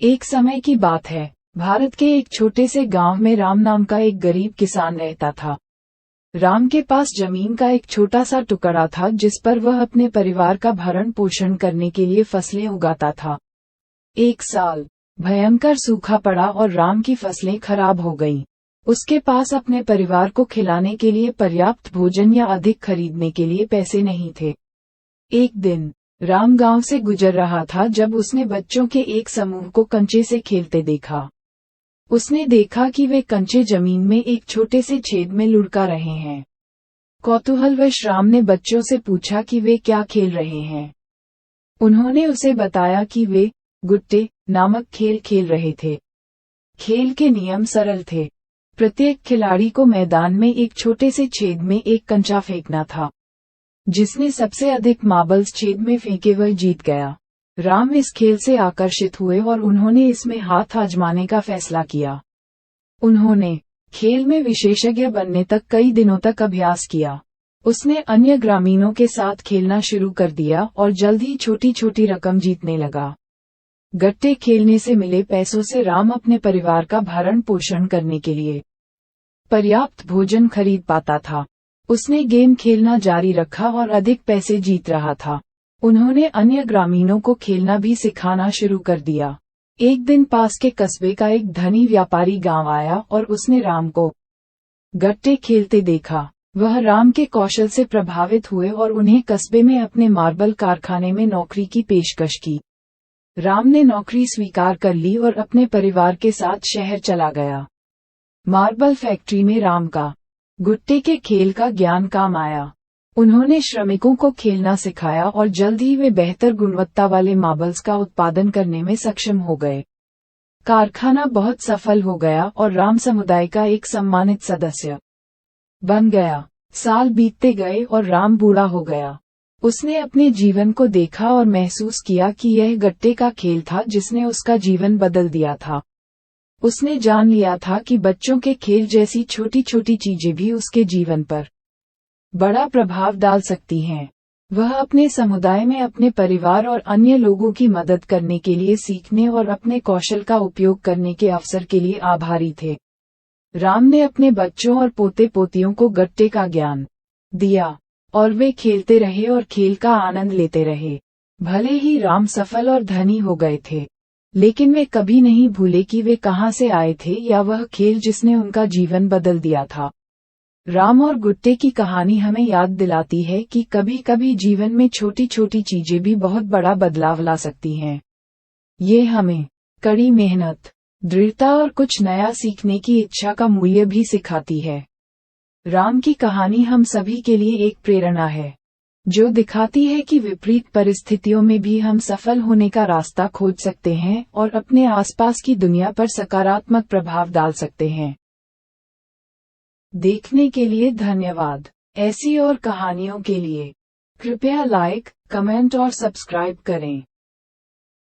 एक समय की बात है, भारत के एक छोटे से गांव में राम नाम का एक गरीब किसान रहता था। राम के पास जमीन का एक छोटा सा टुकड़ा था जिस पर वह अपने परिवार का भरण पोषण करने के लिए फसलें उगाता था। एक साल भयंकर सूखा पड़ा और राम की फसलें खराब हो गईं। उसके पास अपने परिवार को खिलाने के लिए पर्याप्त भोजन या अधिक खरीदने के लिए पैसे नहीं थे। एक दिन राम गांव से गुजर रहा था जब उसने बच्चों के एक समूह को कंचे से खेलते देखा। उसने देखा कि वे कंचे जमीन में एक छोटे से छेद में लुढ़का रहे हैं। कौतूहलवश राम ने बच्चों से पूछा कि वे क्या खेल रहे हैं। उन्होंने उसे बताया कि वे गुट्टे नामक खेल खेल रहे थे। खेल के नियम सरल थे। प्रत्येक खिलाड़ी को मैदान में एक छोटे से छेद में एक कंचा फेंकना था। जिसने सबसे अधिक मार्बल्स छेद में फेंके वह जीत गया। राम इस खेल से आकर्षित हुए और उन्होंने इसमें हाथ आजमाने का फैसला किया। उन्होंने खेल में विशेषज्ञ बनने तक कई दिनों तक अभ्यास किया। उसने अन्य ग्रामीणों के साथ खेलना शुरू कर दिया और जल्द ही छोटी छोटी रकम जीतने लगा। गट्टे खेलने से मिले पैसों से राम अपने परिवार का भरण पोषण करने के लिए पर्याप्त भोजन खरीद पाता था। उसने गेम खेलना जारी रखा और अधिक पैसे जीत रहा था। उन्होंने अन्य ग्रामीणों को खेलना भी सिखाना शुरू कर दिया। एक दिन पास के कस्बे का एक धनी व्यापारी गांव आया और उसने राम को गट्टे खेलते देखा। वह राम के कौशल से प्रभावित हुए और उन्हें कस्बे में अपने मार्बल कारखाने में नौकरी की पेशकश की। राम ने नौकरी स्वीकार कर ली और अपने परिवार के साथ शहर चला गया। मार्बल फैक्ट्री में राम का गुट्टे के खेल का ज्ञान काम आया। उन्होंने श्रमिकों को खेलना सिखाया और जल्द ही वे बेहतर गुणवत्ता वाले मार्बल्स का उत्पादन करने में सक्षम हो गए। कारखाना बहुत सफल हो गया और राम समुदाय का एक सम्मानित सदस्य बन गया। साल बीतते गए और राम बूढ़ा हो गया। उसने अपने जीवन को देखा और महसूस किया कि यह गट्टे का खेल था जिसने उसका जीवन बदल दिया था। उसने जान लिया था कि बच्चों के खेल जैसी छोटी छोटी चीजें भी उसके जीवन पर बड़ा प्रभाव डाल सकती हैं। वह अपने समुदाय में अपने परिवार और अन्य लोगों की मदद करने के लिए सीखने और अपने कौशल का उपयोग करने के अवसर के लिए आभारी थे। राम ने अपने बच्चों और पोते पोतियों को गट्टे का ज्ञान दिया और वे खेलते रहे और खेल का आनंद लेते रहे। भले ही राम सफल और धनी हो गए थे, लेकिन वे कभी नहीं भूले कि वे कहां से आए थे या वह खेल जिसने उनका जीवन बदल दिया था। राम और गुट्टे की कहानी हमें याद दिलाती है कि कभी कभी जीवन में छोटी छोटी चीजें भी बहुत बड़ा बदलाव ला सकती हैं। ये हमें कड़ी मेहनत, दृढ़ता और कुछ नया सीखने की इच्छा का मूल्य भी सिखाती है। राम की कहानी हम सभी के लिए एक प्रेरणा है, जो दिखाती है कि विपरीत परिस्थितियों में भी हम सफल होने का रास्ता खोज सकते हैं और अपने आसपास की दुनिया पर सकारात्मक प्रभाव डाल सकते हैं। देखने के लिए धन्यवाद। ऐसी और कहानियों के लिए कृपया लाइक, कमेंट और सब्सक्राइब करें।